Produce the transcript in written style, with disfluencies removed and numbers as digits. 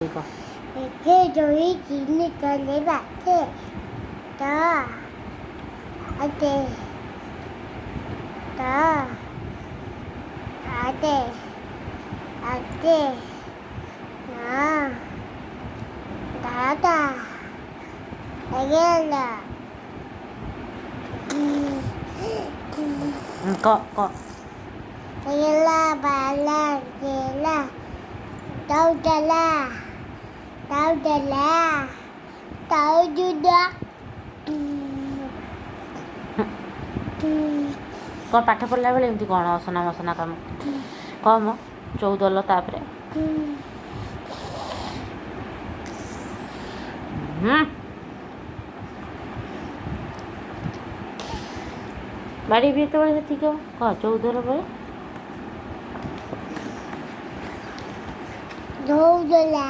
이거. 저희 지니까 내 밭에 나 아들 나 아들 나 나다 애기라 꺼. 애기라 말라 애기라 나오달라 나오주다 କ'ଣ ପାଠ ପଢ଼ିଲା ବେଳେ ଏମିତି କ'ଣ ଅସନା ମସନା କାମ କମ ଚଉଦଲ ତାପରେ ବାଡ଼ି ବି ଯେତେବେଳେ ସେତିକି ହେବ କହ ଚଉଦଲ ପରେ ଦଉଦଲା